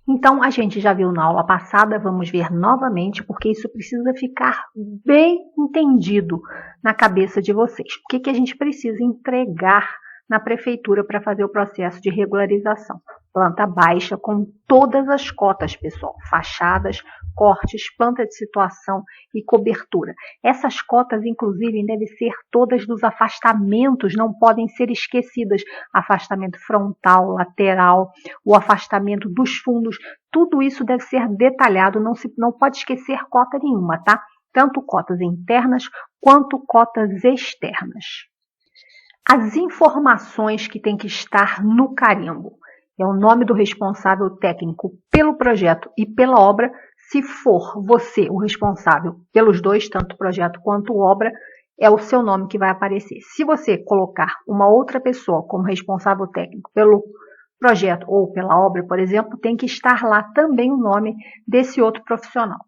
Então, a gente já viu na aula passada, vamos ver novamente, porque isso precisa ficar bem entendido na cabeça de vocês. O que a gente precisa entregar na prefeitura para fazer o processo de regularização? Planta baixa com todas as cotas, pessoal, fachadas, cortes, planta de situação e cobertura. Essas cotas, inclusive, devem ser todas dos afastamentos, não podem ser esquecidas. Afastamento frontal, lateral, o afastamento dos fundos, tudo isso deve ser detalhado, não pode esquecer cota nenhuma, tá? Tanto cotas internas quanto cotas externas. As informações que tem que estar no carimbo é o nome do responsável técnico pelo projeto e pela obra. Se for você o responsável pelos dois, tanto projeto quanto obra, é o seu nome que vai aparecer. Se você colocar uma outra pessoa como responsável técnico pelo projeto ou pela obra, por exemplo, tem que estar lá também o nome desse outro profissional.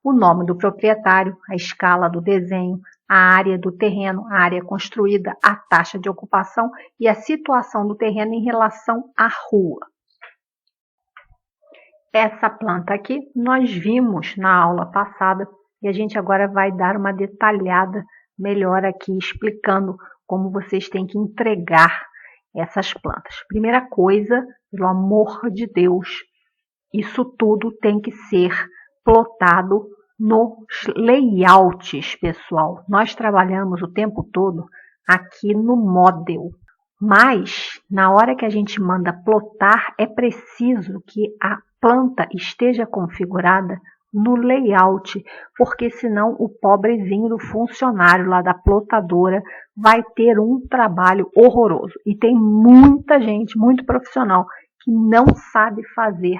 O nome do proprietário, a escala do desenho, a área do terreno, a área construída, a taxa de ocupação e a situação do terreno em relação à rua. Essa planta aqui nós vimos na aula passada e a gente agora vai dar uma detalhada melhor aqui, explicando como vocês têm que entregar essas plantas. Primeira coisa, pelo amor de Deus, isso tudo tem que ser plotado nos layouts, pessoal. Nós trabalhamos o tempo todo aqui no Model, mas na hora que a gente manda plotar, é preciso que a planta esteja configurada no layout, porque senão o pobrezinho do funcionário lá da plotadora vai ter um trabalho horroroso. E tem muita gente, muito profissional, que não sabe fazer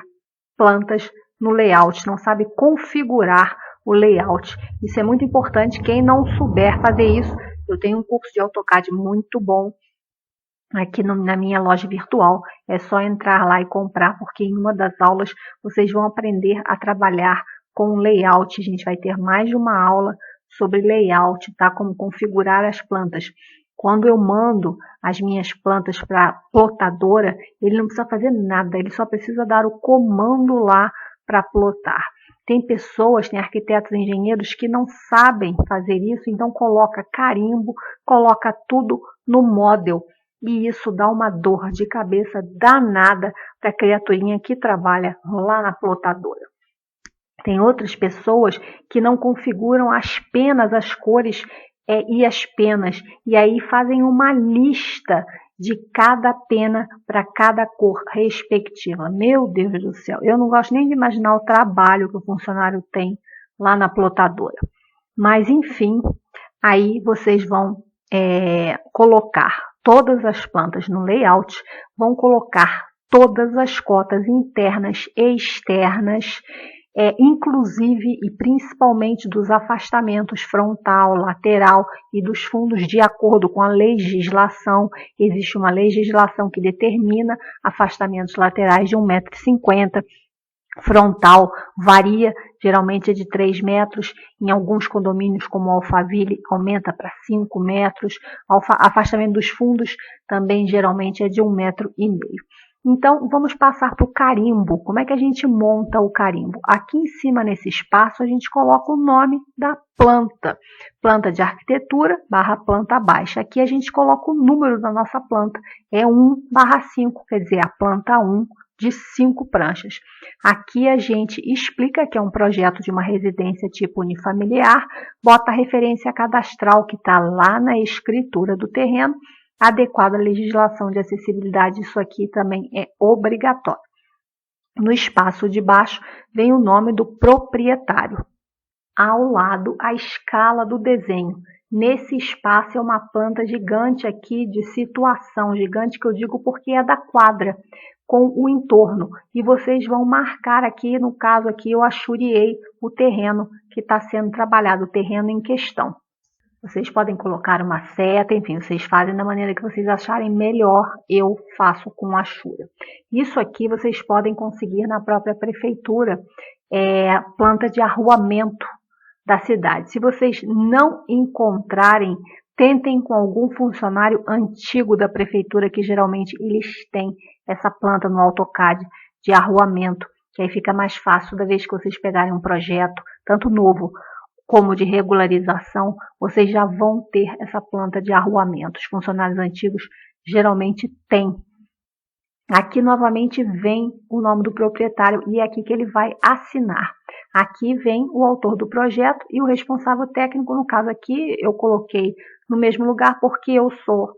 plantas no layout, não sabe configurar o layout. Isso é muito importante. Quem não souber fazer isso, eu tenho um curso de AutoCAD muito bom aqui na minha loja virtual. É só entrar lá e comprar, porque em uma das aulas vocês vão aprender a trabalhar com layout. A gente vai ter mais de uma aula sobre layout, tá? Como configurar as plantas. Quando eu mando as minhas plantas para a plotadora, ele não precisa fazer nada, ele só precisa dar o comando lá para plotar. Tem pessoas, tem arquitetos e engenheiros que não sabem fazer isso, então coloca carimbo, coloca tudo no Model. E isso dá uma dor de cabeça danada para a criaturinha que trabalha lá na plotadora. Tem outras pessoas que não configuram as penas, as cores e as penas, e aí fazem uma lista de cada pena para cada cor respectiva. Meu Deus do céu, eu não gosto nem de imaginar o trabalho que o funcionário tem lá na plotadora. Mas, enfim, aí vocês vão colocar todas as plantas no layout, vão colocar todas as cotas internas e externas, inclusive e principalmente dos afastamentos frontal, lateral e dos fundos de acordo com a legislação. Existe uma legislação que determina afastamentos laterais de 1,50 m, frontal varia, geralmente é de 3 metros, em alguns condomínios como Alphaville aumenta para 5 metros, afastamento dos fundos também geralmente é de 1,5 m. Então, vamos passar para o carimbo. Como é que a gente monta o carimbo? Aqui em cima, nesse espaço, a gente coloca o nome da planta. Planta de arquitetura / planta baixa. Aqui a gente coloca o número da nossa planta. É 1/5, quer dizer, a planta 1 de 5 pranchas. Aqui a gente explica que é um projeto de uma residência tipo unifamiliar, bota a referência cadastral que está lá na escritura do terreno, adequada à legislação de acessibilidade, isso aqui também é obrigatório. No espaço de baixo vem o nome do proprietário. Ao lado, a escala do desenho. Nesse espaço é uma planta gigante aqui de situação, gigante que eu digo porque é da quadra, com o entorno. E vocês vão marcar aqui, no caso aqui eu achuriei o terreno que está sendo trabalhado, o terreno em questão. Vocês podem colocar uma seta, enfim, vocês fazem da maneira que vocês acharem melhor, eu faço com achura. Isso aqui vocês podem conseguir na própria prefeitura, planta de arruamento da cidade. Se vocês não encontrarem, tentem com algum funcionário antigo da prefeitura, que geralmente eles têm essa planta no AutoCAD de arruamento, que aí fica mais fácil da vez que vocês pegarem um projeto, tanto novo como de regularização, vocês já vão ter essa planta de arruamento. Os funcionários antigos geralmente têm. Aqui novamente vem o nome do proprietário e é aqui que ele vai assinar. Aqui vem o autor do projeto e o responsável técnico. No caso aqui eu coloquei no mesmo lugar porque eu sou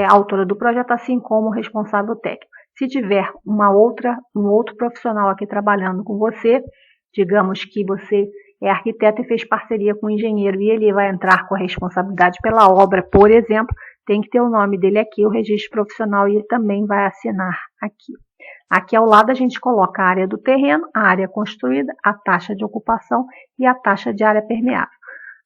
a autora do projeto, assim como o responsável técnico. Se tiver um outro profissional aqui trabalhando com você, digamos que você é arquiteto e fez parceria com o engenheiro e ele vai entrar com a responsabilidade pela obra, por exemplo, tem que ter o nome dele aqui, o registro profissional, e ele também vai assinar aqui. Aqui ao lado a gente coloca a área do terreno, a área construída, a taxa de ocupação e a taxa de área permeável.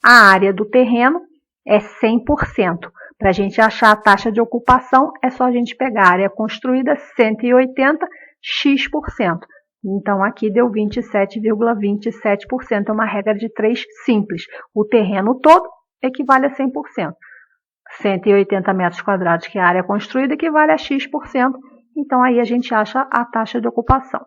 A área do terreno é 100%. Para a gente achar a taxa de ocupação, é só a gente pegar a área construída, 180, x%. Então, aqui deu 27,27%, é uma regra de 3 simples. O terreno todo equivale a 100%. 180 metros quadrados, que é a área construída, equivale a x%. Então, aí a gente acha a taxa de ocupação.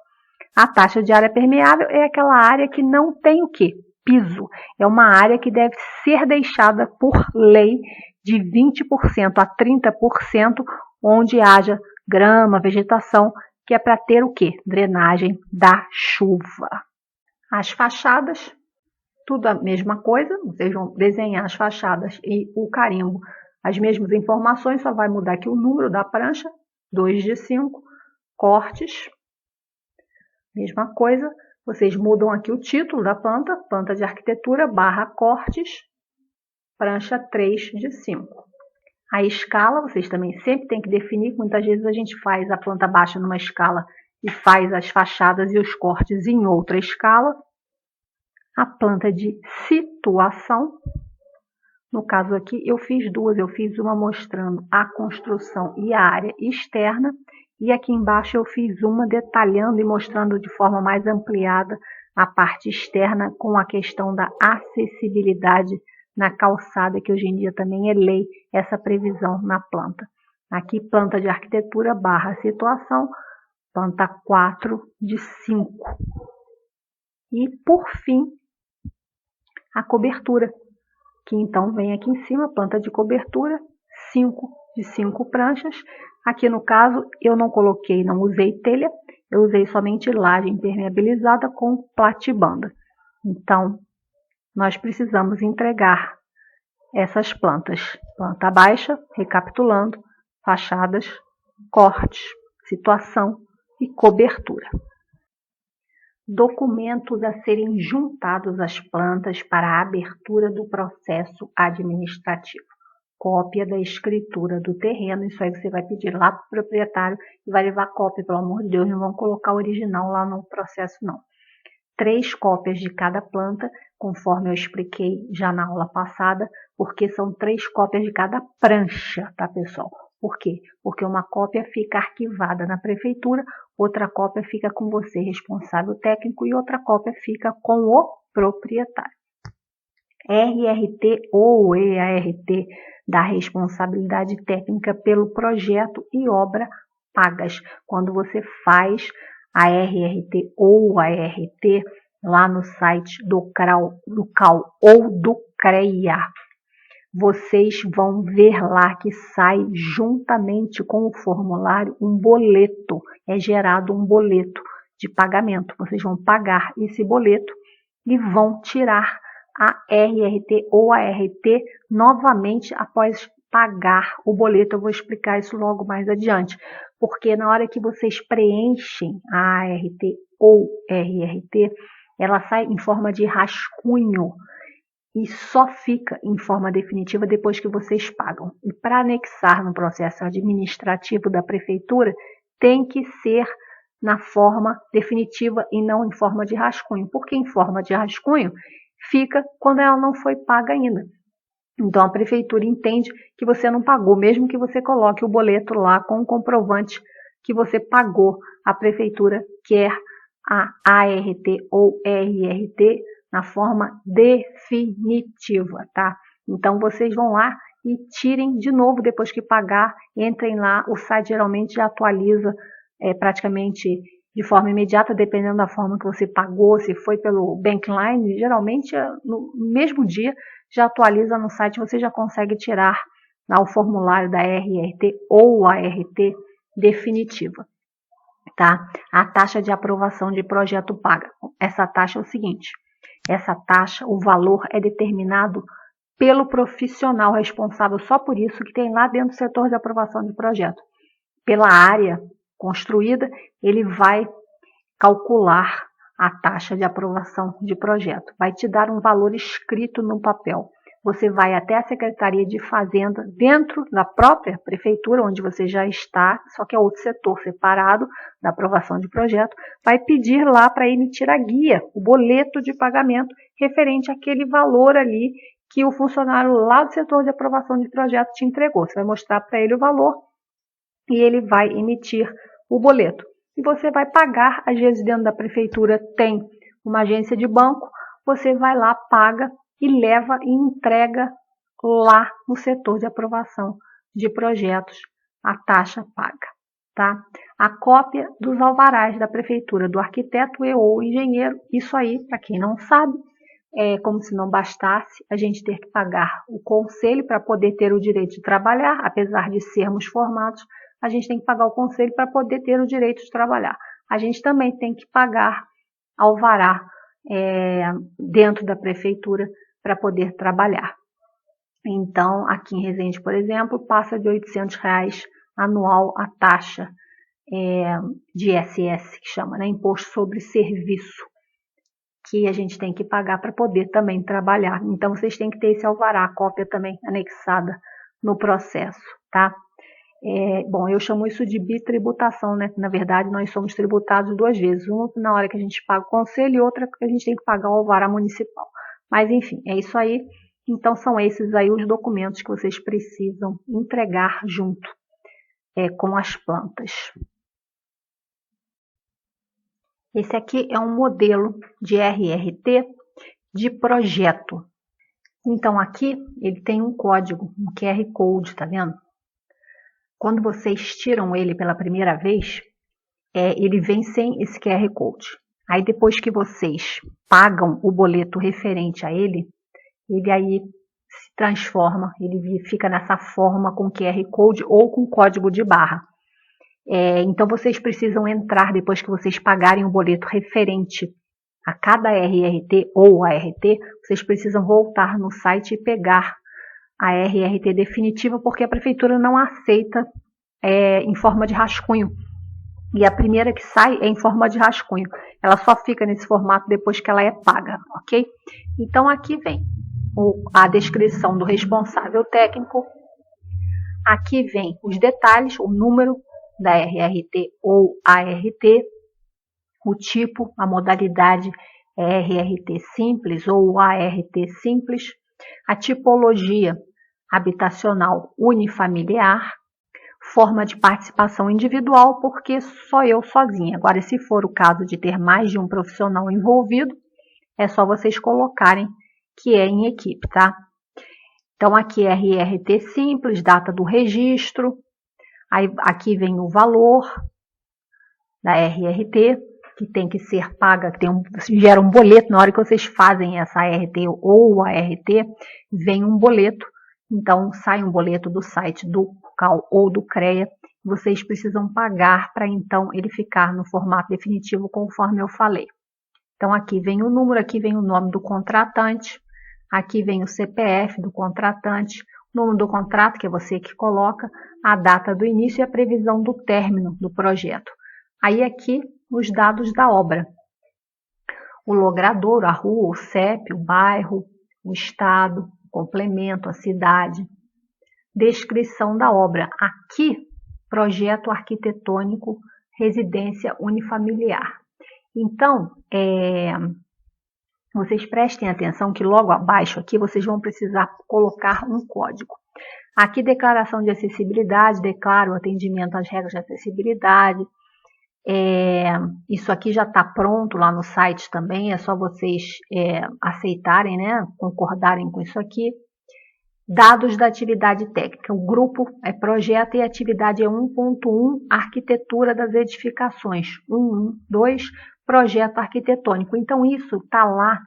A taxa de área permeável é aquela área que não tem o quê? Piso. É uma área que deve ser deixada por lei de 20% a 30%, onde haja grama, vegetação, que é para ter o quê? Drenagem da chuva. As fachadas, tudo a mesma coisa, vocês vão desenhar as fachadas e o carimbo, as mesmas informações, só vai mudar aqui o número da prancha, 2 de 5, cortes, mesma coisa, vocês mudam aqui o título da planta, planta de arquitetura / cortes, prancha 3 de 5. A escala, vocês também sempre têm que definir, muitas vezes a gente faz a planta baixa numa escala e faz as fachadas e os cortes em outra escala. A planta de situação, no caso aqui eu fiz duas, eu fiz uma mostrando a construção e a área externa, e aqui embaixo eu fiz uma detalhando e mostrando de forma mais ampliada a parte externa com a questão da acessibilidade na calçada, que hoje em dia também é lei essa previsão na planta. Aqui planta de arquitetura / situação, planta 4 de 5. E por fim, a cobertura, que então vem aqui em cima, planta de cobertura, 5 de 5 pranchas. Aqui no caso eu não usei telha, eu usei somente laje impermeabilizada com platibanda. Então, nós precisamos entregar essas plantas. Planta baixa, recapitulando, fachadas, cortes, situação e cobertura. Documentos a serem juntados às plantas para a abertura do processo administrativo. Cópia da escritura do terreno, isso aí você vai pedir lá para o proprietário e vai levar cópia, pelo amor de Deus, não vão colocar o original lá no processo não. 3 cópias de cada planta, conforme eu expliquei já na aula passada, porque são 3 cópias de cada prancha, tá pessoal? Por quê? Porque uma cópia fica arquivada na prefeitura, outra cópia fica com você, responsável técnico, e outra cópia fica com o proprietário. RRT ou EART da responsabilidade técnica pelo projeto e obra pagas. Quando você faz a RRT ou a ART lá no site do CRAU ou do CREA, vocês vão ver lá que sai juntamente com o formulário um boleto, é gerado um boleto de pagamento. Vocês vão pagar esse boleto e vão tirar a RRT ou a ART novamente após pagar o boleto. Eu vou explicar isso logo mais adiante, porque na hora que vocês preenchem a ART ou RRT, ela sai em forma de rascunho e só fica em forma definitiva depois que vocês pagam. E para anexar no processo administrativo da prefeitura, tem que ser na forma definitiva e não em forma de rascunho, porque em forma de rascunho fica quando ela não foi paga ainda. Então a prefeitura entende que você não pagou, mesmo que você coloque o boleto lá com o comprovante que você pagou. A prefeitura quer a ART ou RRT na forma definitiva, tá? Então vocês vão lá e tirem de novo depois que pagar, entrem lá, o site geralmente já atualiza praticamente de forma imediata, dependendo da forma que você pagou, se foi pelo Bankline, geralmente no mesmo dia já atualiza no site, você já consegue tirar lá o formulário da RRT ou a RT definitiva, tá? A taxa de aprovação de projeto paga. Essa taxa é o seguinte, essa taxa, o valor é determinado pelo profissional responsável, só por isso que tem lá dentro do setor de aprovação de projeto. Pela área construída, ele vai calcular a taxa de aprovação de projeto. Vai te dar um valor escrito no papel. Você vai até a Secretaria de Fazenda, dentro da própria prefeitura, onde você já está, só que é outro setor separado da aprovação de projeto, vai pedir lá para emitir a guia, o boleto de pagamento referente àquele valor ali que o funcionário lá do setor de aprovação de projeto te entregou. Você vai mostrar para ele o valor e ele vai emitir o boleto. E você vai pagar, às vezes dentro da prefeitura tem uma agência de banco, você vai lá, paga e leva e entrega lá no setor de aprovação de projetos a taxa paga, tá? A cópia dos alvarás da prefeitura, do arquiteto e ou engenheiro, isso aí, para quem não sabe, é como se não bastasse a gente ter que pagar o conselho para poder ter o direito de trabalhar, apesar de sermos formados, a gente tem que pagar o conselho para poder ter o direito de trabalhar. A gente também tem que pagar alvará dentro da prefeitura para poder trabalhar. Então, aqui em Resende, por exemplo, passa de R$800 anual a taxa de ISS, que chama, né, Imposto sobre Serviço, que a gente tem que pagar para poder também trabalhar. Então, vocês têm que ter esse alvará, a cópia também anexada no processo, tá? Bom, eu chamo isso de bitributação, né? Na verdade, nós somos tributados duas vezes. Uma na hora que a gente paga o conselho e outra que a gente tem que pagar o alvará municipal. Mas, enfim, é isso aí. Então, são esses aí os documentos que vocês precisam entregar junto com as plantas. Esse aqui é um modelo de RRT de projeto. Então, aqui ele tem um código, um QR Code, tá vendo? Quando vocês tiram ele pela primeira vez, ele vem sem esse QR Code. Aí depois que vocês pagam o boleto referente a ele aí se transforma, ele fica nessa forma com QR Code ou com código de barra. Então vocês precisam entrar, depois que vocês pagarem o boleto referente a cada RRT ou ART, vocês precisam voltar no site e pegar a RRT definitiva, porque a prefeitura não aceita em forma de rascunho. E a primeira que sai é em forma de rascunho. Ela só fica nesse formato depois que ela é paga, ok? Então aqui vem a descrição do responsável técnico. Aqui vem os detalhes, o número da RRT ou ART, o tipo, a modalidade RRT simples ou ART simples, a tipologia habitacional unifamiliar, forma de participação individual, porque só eu sozinha. Agora, se for o caso de ter mais de um profissional envolvido, é só vocês colocarem que é em equipe, tá? Então, aqui é RRT simples, data do registro, aí aqui vem o valor da RRT, que tem que ser paga, gera um boleto, na hora que vocês fazem essa ART ou ART, vem um boleto, então sai um boleto do site do CAL ou do CREA, vocês precisam pagar para então ele ficar no formato definitivo conforme eu falei. Então aqui vem o número, aqui vem o nome do contratante, aqui vem o CPF do contratante, o número do contrato, que é você que coloca, a data do início e a previsão do término do projeto. Aí aqui os dados da obra, o logradouro, a rua, o CEP, o bairro, o estado, o complemento, a cidade, descrição da obra. Aqui, projeto arquitetônico, residência unifamiliar. Então, vocês prestem atenção que logo abaixo aqui vocês vão precisar colocar um código. Aqui, declaração de acessibilidade, declaro o atendimento às regras de acessibilidade. Isso aqui já está pronto lá no site também, é só vocês aceitarem, né, concordarem com isso aqui. Dados da atividade técnica. O grupo é projeto e a atividade é 1.1, arquitetura das edificações. 1.1.2, projeto arquitetônico. Então, isso está lá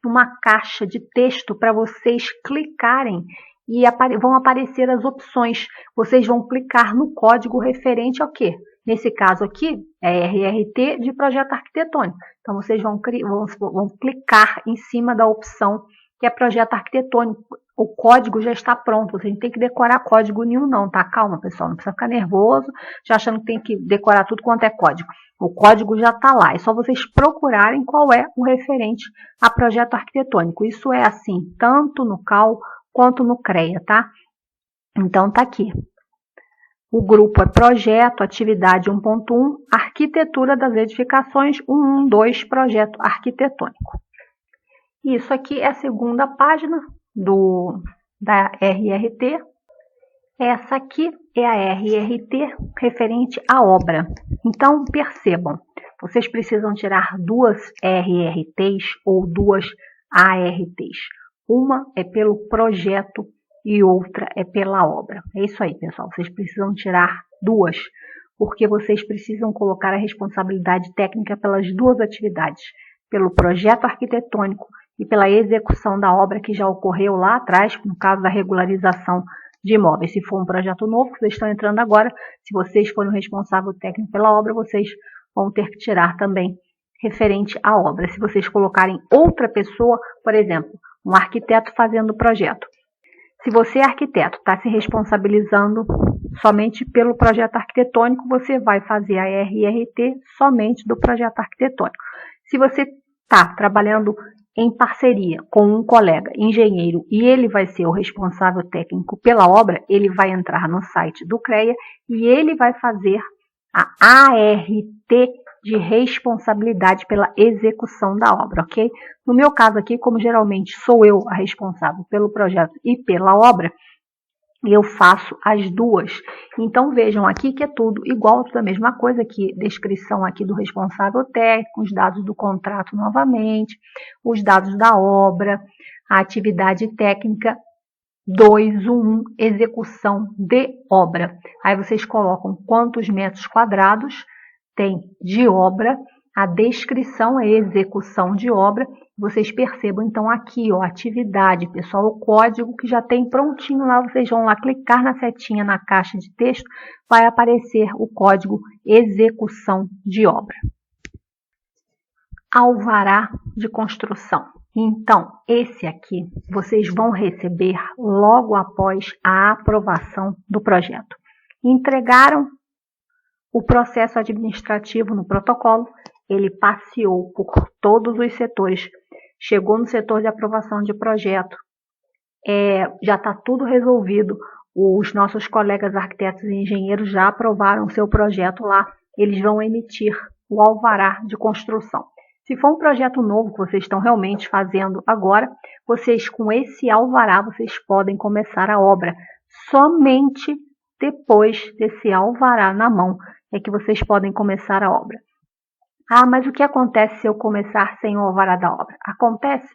numa caixa de texto para vocês clicarem e vão aparecer as opções. Vocês vão clicar no código referente ao quê? Nesse caso aqui, é RRT de projeto arquitetônico. Então, vocês vão clicar em cima da opção que é projeto arquitetônico. O código já está pronto, você não tem que decorar código nenhum não, tá? Calma, pessoal, não precisa ficar nervoso, já achando que tem que decorar tudo quanto é código. O código já está lá, é só vocês procurarem qual é o referente a projeto arquitetônico. Isso é assim, tanto no CAL quanto no CREA, tá? Então, tá aqui. O grupo é projeto, atividade 1.1, arquitetura das edificações, 1.1.2, projeto arquitetônico. Isso aqui é a segunda página da RRT. Essa aqui é a RRT referente à obra. Então, percebam, vocês precisam tirar duas RRTs ou duas ARTs. Uma é pelo projeto e outra é pela obra. É isso aí, pessoal. Vocês precisam tirar duas, porque vocês precisam colocar a responsabilidade técnica pelas duas atividades, pelo projeto arquitetônico e pela execução da obra que já ocorreu lá atrás, no caso da regularização de imóveis. Se for um projeto novo que vocês estão entrando agora, se vocês forem o responsável técnico pela obra, vocês vão ter que tirar também referente à obra. Se vocês colocarem outra pessoa, por exemplo, um arquiteto fazendo o projeto. Se você é arquiteto, está se responsabilizando somente pelo projeto arquitetônico, você vai fazer a RRT somente do projeto arquitetônico. Se você está trabalhando em parceria com um colega engenheiro e ele vai ser o responsável técnico pela obra, ele vai entrar no site do CREA e ele vai fazer a ART de responsabilidade pela execução da obra, ok? No meu caso aqui, como geralmente sou eu a responsável pelo projeto e pela obra, eu faço as duas. Então vejam aqui que é tudo igual, tudo a mesma coisa aqui, descrição aqui do responsável técnico, os dados do contrato novamente, os dados da obra, a atividade técnica 2.1, execução de obra. Aí vocês colocam quantos metros quadrados tem de obra, a descrição é execução de obra. Vocês percebam então aqui, ó, atividade, pessoal, o código que já tem prontinho lá, vocês vão lá clicar na setinha na caixa de texto, vai aparecer o código execução de obra. Alvará de construção. Então, esse aqui vocês vão receber logo após a aprovação do projeto. Entregaram o processo administrativo no protocolo, ele passeou por todos os setores, chegou no setor de aprovação de projeto, já está tudo resolvido, os nossos colegas arquitetos e engenheiros já aprovaram o seu projeto lá, eles vão emitir o alvará de construção. Se for um projeto novo que vocês estão realmente fazendo agora, vocês com esse alvará, vocês podem começar a obra. Somente depois desse alvará na mão é que vocês podem começar a obra. Ah, mas o que acontece se eu começar sem o alvará da obra? Acontece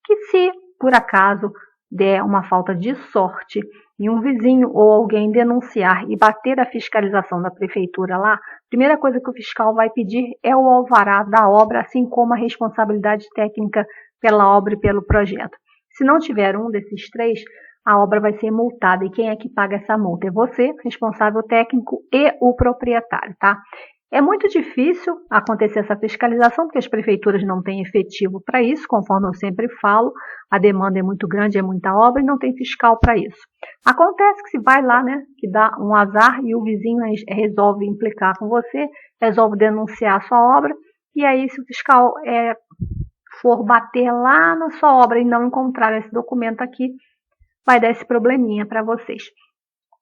que se, por acaso, der uma falta de sorte e um vizinho ou alguém denunciar e bater a fiscalização da prefeitura lá, a primeira coisa que o fiscal vai pedir é o alvará da obra, assim como a responsabilidade técnica pela obra e pelo projeto. Se não tiver um desses três, a obra vai ser multada. E quem é que paga essa multa? É você, responsável técnico e o proprietário, tá? É muito difícil acontecer essa fiscalização, porque as prefeituras não têm efetivo para isso, conforme eu sempre falo, a demanda é muito grande, é muita obra e não tem fiscal para isso. Acontece que se vai lá, né, que dá um azar e o vizinho resolve implicar com você, resolve denunciar a sua obra, e aí se o fiscal for bater lá na sua obra e não encontrar esse documento aqui, vai dar esse probleminha para vocês.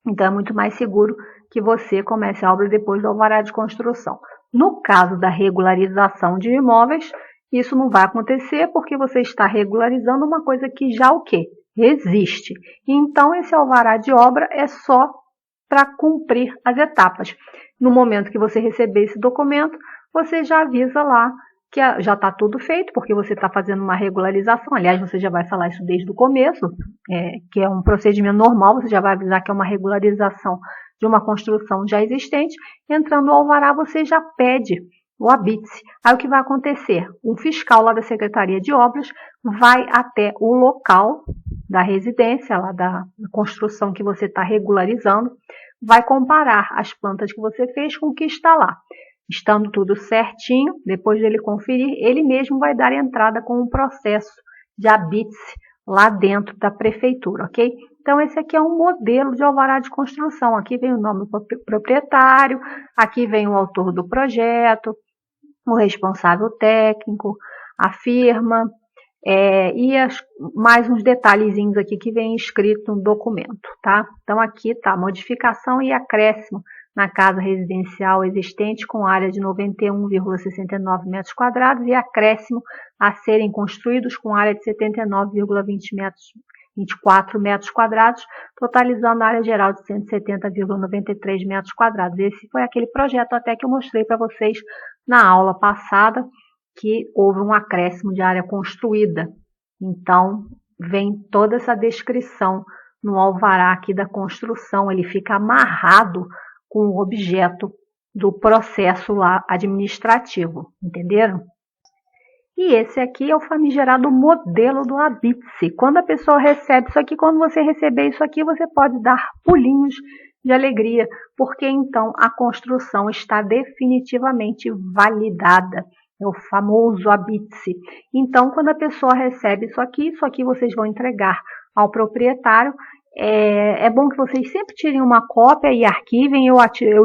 Então, é muito mais seguro que você comece a obra depois do alvará de construção. No caso da regularização de imóveis, isso não vai acontecer porque você está regularizando uma coisa que já o quê? Existe. Então, esse alvará de obra é só para cumprir as etapas. No momento que você receber esse documento, você já avisa lá que já está tudo feito, porque você está fazendo uma regularização. Aliás, você já vai falar isso desde o começo, que é um procedimento normal, você já vai avisar que é uma regularização de uma construção já existente. Entrando no alvará, você já pede o habite-se. Aí o que vai acontecer? Um fiscal lá da Secretaria de Obras vai até o local da residência, lá da construção que você está regularizando, vai comparar as plantas que você fez com o que está lá. Estando tudo certinho, depois dele conferir, ele mesmo vai dar entrada com um processo de habite-se lá dentro da prefeitura, ok? Então, esse aqui é um modelo de alvará de construção. Aqui vem o nome do proprietário, aqui vem o autor do projeto, o responsável técnico, a firma, mais uns detalhezinhos aqui que vem escrito no documento, tá? Então, aqui está modificação e acréscimo na casa residencial existente com área de 91,69 metros quadrados e acréscimo a serem construídos com área de 79,24 metros quadrados, totalizando a área geral de 170,93 metros quadrados. Esse foi aquele projeto até que eu mostrei para vocês na aula passada, que houve um acréscimo de área construída. Então, vem toda essa descrição no alvará aqui da construção, ele fica amarrado com o objeto do processo lá administrativo, entenderam? E esse aqui é o famigerado modelo do habite-se. Quando a pessoa recebe isso aqui, quando você receber isso aqui, você pode dar pulinhos de alegria, porque então a construção está definitivamente validada. É o famoso habite-se. Então, quando a pessoa recebe isso aqui vocês vão entregar ao proprietário. É bom que vocês sempre tirem uma cópia e arquivem. Eu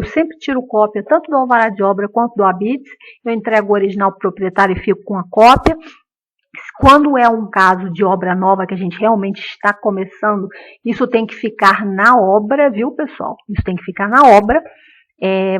sempre tiro cópia tanto do alvará de obra quanto do habite-se. Eu entrego o original para o proprietário e fico com a cópia. Quando é um caso de obra nova que a gente realmente está começando, isso tem que ficar na obra, viu, pessoal? Isso tem que ficar na obra.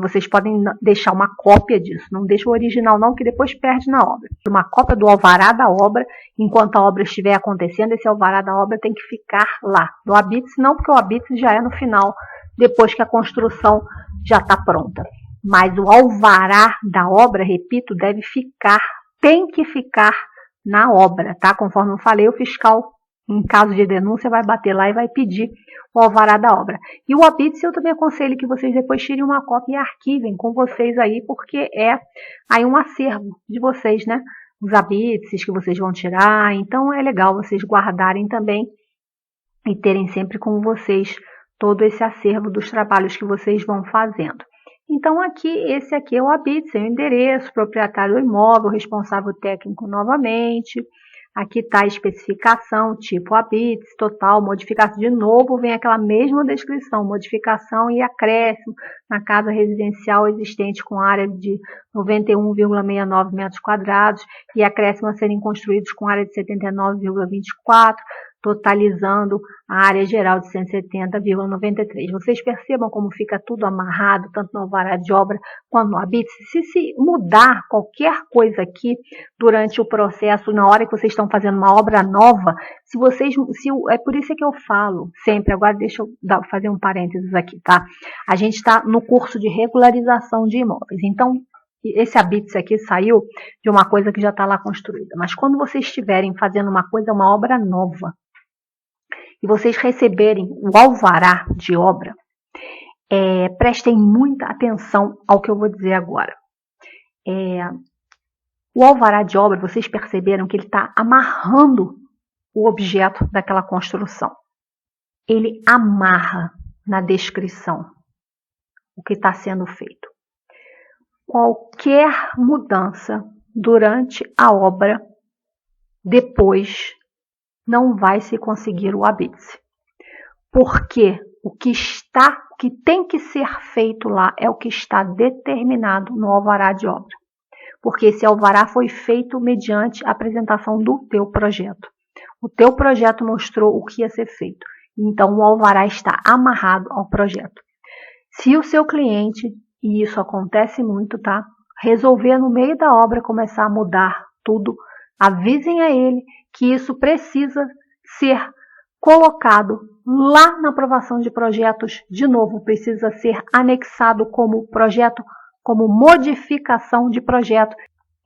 Vocês podem deixar uma cópia disso, não deixa o original não, que depois perde na obra. Uma cópia do alvará da obra, enquanto a obra estiver acontecendo, esse alvará da obra tem que ficar lá. Do habite-se não, porque o habite-se já é no final, depois que a construção já está pronta. Mas o alvará da obra, repito, tem que ficar na obra, tá? Conforme eu falei, o fiscal, em caso de denúncia, vai bater lá e vai pedir o alvará da obra. E o habite-se eu também aconselho que vocês depois tirem uma cópia e arquivem com vocês aí, porque é aí um acervo de vocês, né? Os habite-ses que vocês vão tirar, então é legal vocês guardarem também e terem sempre com vocês todo esse acervo dos trabalhos que vocês vão fazendo. Então, esse aqui é o habite-se, é o endereço, proprietário do imóvel, responsável técnico novamente. Aqui está a especificação, tipo habite-se, total, modificação. De novo, vem aquela mesma descrição, modificação e acréscimo na casa residencial existente com área de 91,69 metros quadrados e acréscimo a serem construídos com área de 79,24, totalizando a área geral de 170,93. Vocês percebam como fica tudo amarrado, tanto no alvará de obra quanto no habite-se. Se mudar qualquer coisa aqui durante o processo, na hora que vocês estão fazendo uma obra nova, é por isso que eu falo sempre, agora deixa eu fazer um parênteses aqui, tá? A gente está no curso de regularização de imóveis, então esse habite-se aqui saiu de uma coisa que já está lá construída, mas quando vocês estiverem fazendo uma obra nova, e vocês receberem o alvará de obra, prestem muita atenção ao que eu vou dizer agora. O alvará de obra, vocês perceberam que ele está amarrando o objeto daquela construção. Ele amarra na descrição o que está sendo feito. Qualquer mudança durante a obra, depois não vai se conseguir o habite-se. Porque o que tem que ser feito lá é o que está determinado no alvará de obra. Porque esse alvará foi feito mediante a apresentação do teu projeto. O teu projeto mostrou o que ia ser feito. Então, o alvará está amarrado ao projeto. Se o seu cliente, e isso acontece muito, tá? Resolver no meio da obra começar a mudar tudo, avisem a ele que isso precisa ser colocado lá na aprovação de projetos, de novo, precisa ser anexado como projeto, como modificação de projeto.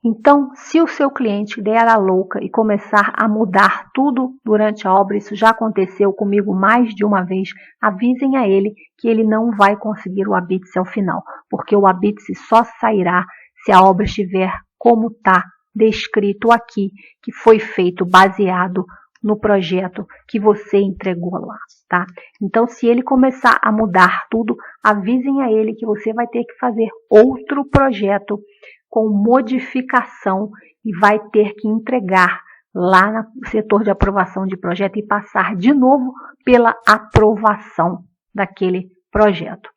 Então, se o seu cliente der a louca e começar a mudar tudo durante a obra, isso já aconteceu comigo mais de uma vez, avisem a ele que ele não vai conseguir o habite ao final, porque o habite só sairá se a obra estiver como está descrito aqui, que foi feito baseado no projeto que você entregou lá, tá? Então, se ele começar a mudar tudo, avisem a ele que você vai ter que fazer outro projeto com modificação e vai ter que entregar lá no setor de aprovação de projeto e passar de novo pela aprovação daquele projeto.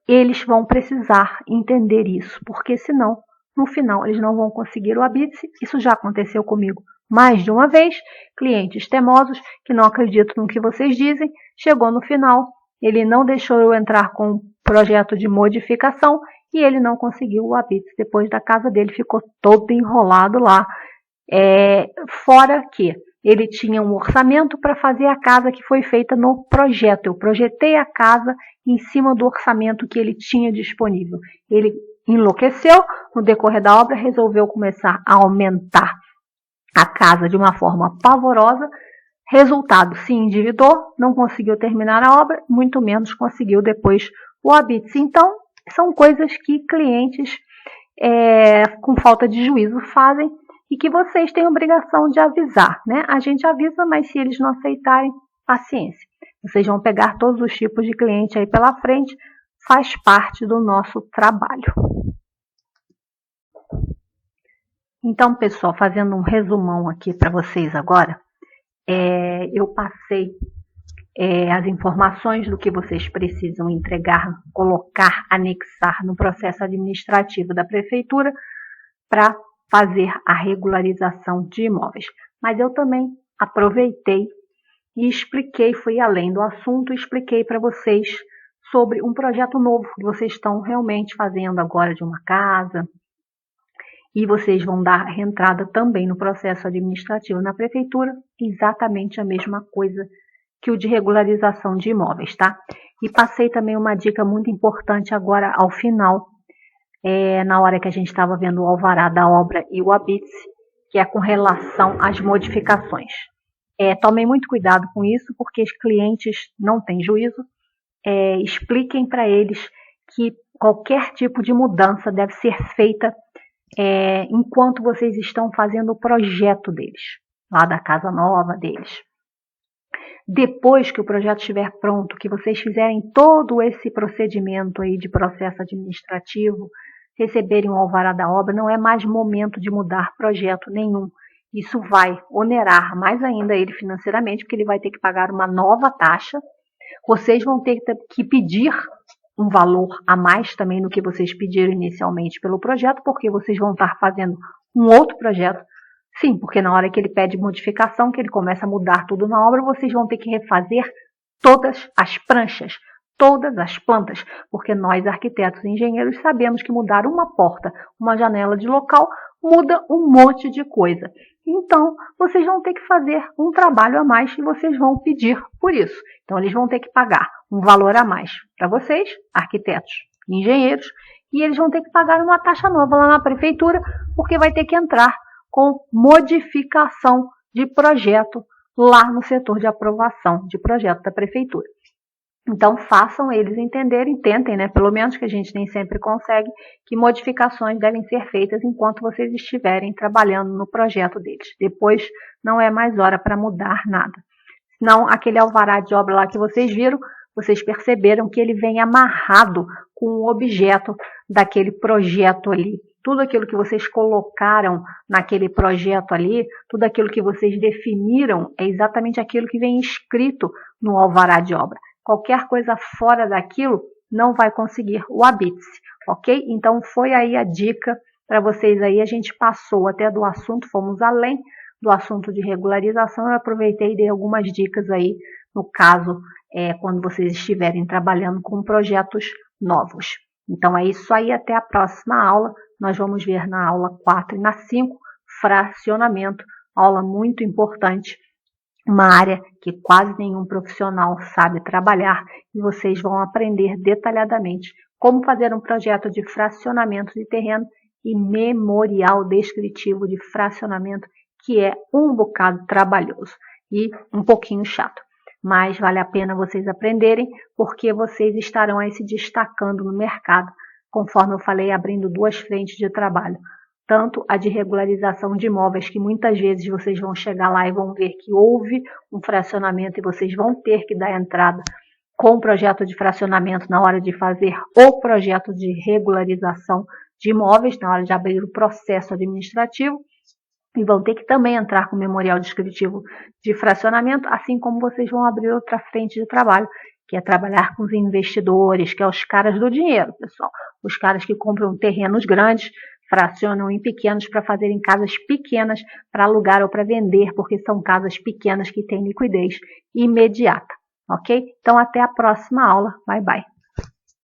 Eles vão precisar entender isso, porque senão, no final, eles não vão conseguir o habite. Isso já aconteceu comigo mais de uma vez. Clientes teimosos que não acreditam no que vocês dizem, chegou no final, ele não deixou eu entrar com um projeto de modificação e ele não conseguiu o habite. Depois da casa dele ficou todo enrolado lá. Fora que ele tinha um orçamento para fazer a casa que foi feita no projeto. Eu projetei a casa em cima do orçamento que ele tinha disponível. Ele enlouqueceu, no decorrer da obra resolveu começar a aumentar a casa de uma forma pavorosa. Resultado, se endividou, não conseguiu terminar a obra, muito menos conseguiu depois o habite. Então, são coisas que clientes com falta de juízo fazem e que vocês têm obrigação de avisar, né? A gente avisa, mas se eles não aceitarem, paciência. Vocês vão pegar todos os tipos de cliente aí pela frente, faz parte do nosso trabalho. Então, pessoal, fazendo um resumão aqui para vocês agora, eu passei as informações do que vocês precisam entregar, colocar, anexar no processo administrativo da prefeitura para fazer a regularização de imóveis. Mas eu também aproveitei e expliquei, fui além do assunto, expliquei para vocês sobre um projeto novo que vocês estão realmente fazendo agora de uma casa, e vocês vão dar entrada também no processo administrativo na prefeitura, exatamente a mesma coisa que o de regularização de imóveis, tá? E passei também uma dica muito importante agora ao final, na hora que a gente estava vendo o alvará da obra e o habite, que é com relação às modificações. Tomem muito cuidado com isso, porque os clientes não têm juízo. Expliquem para eles que qualquer tipo de mudança deve ser feita enquanto vocês estão fazendo o projeto deles, lá da casa nova deles. Depois que o projeto estiver pronto, que vocês fizerem todo esse procedimento aí de processo administrativo, receberem o alvará da obra, não é mais momento de mudar projeto nenhum. Isso vai onerar mais ainda ele financeiramente, porque ele vai ter que pagar uma nova taxa. Vocês vão ter que pedir um valor a mais também do que vocês pediram inicialmente pelo projeto, porque vocês vão estar fazendo um outro projeto. Sim, porque na hora que ele pede modificação, que ele começa a mudar tudo na obra, vocês vão ter que refazer todas as pranchas, todas as plantas, porque nós, arquitetos e engenheiros, sabemos que mudar uma porta, uma janela de local, muda um monte de coisa. Então, vocês vão ter que fazer um trabalho a mais e vocês vão pedir por isso. Então, eles vão ter que pagar um valor a mais para vocês, arquitetos e engenheiros, e eles vão ter que pagar uma taxa nova lá na prefeitura, porque vai ter que entrar com modificação de projeto lá no setor de aprovação de projeto da prefeitura. Então, façam eles entenderem, tentem, né? Pelo menos, que a gente nem sempre consegue, que modificações devem ser feitas enquanto vocês estiverem trabalhando no projeto deles. Depois, não é mais hora para mudar nada. Senão, aquele alvará de obra lá que vocês viram, vocês perceberam que ele vem amarrado com o objeto daquele projeto ali. Tudo aquilo que vocês colocaram naquele projeto ali, tudo aquilo que vocês definiram, é exatamente aquilo que vem escrito no alvará de obra. Qualquer coisa fora daquilo não vai conseguir o habite, ok? Então, foi aí a dica para vocês aí. A gente passou até do assunto, fomos além do assunto de regularização. Eu aproveitei e dei algumas dicas aí, no caso, quando vocês estiverem trabalhando com projetos novos. Então, é isso aí. Até a próxima aula. Nós vamos ver na aula 4 e na 5, fracionamento, aula muito importante, uma área que quase nenhum profissional sabe trabalhar, e vocês vão aprender detalhadamente como fazer um projeto de fracionamento de terreno e memorial descritivo de fracionamento, que é um bocado trabalhoso e um pouquinho chato. Mas vale a pena vocês aprenderem, porque vocês estarão aí se destacando no mercado, conforme eu falei, abrindo 2 frentes de trabalho. Tanto a de regularização de imóveis, que muitas vezes vocês vão chegar lá e vão ver que houve um fracionamento e vocês vão ter que dar entrada com o projeto de fracionamento na hora de fazer o projeto de regularização de imóveis, na hora de abrir o processo administrativo, e vão ter que também entrar com o memorial descritivo de fracionamento, assim como vocês vão abrir outra frente de trabalho, que é trabalhar com os investidores, que é os caras do dinheiro, pessoal. Os caras que compram terrenos grandes, fracionam em pequenos para fazerem casas pequenas para alugar ou para vender, porque são casas pequenas que têm liquidez imediata, ok? Então, até a próxima aula. Bye, bye.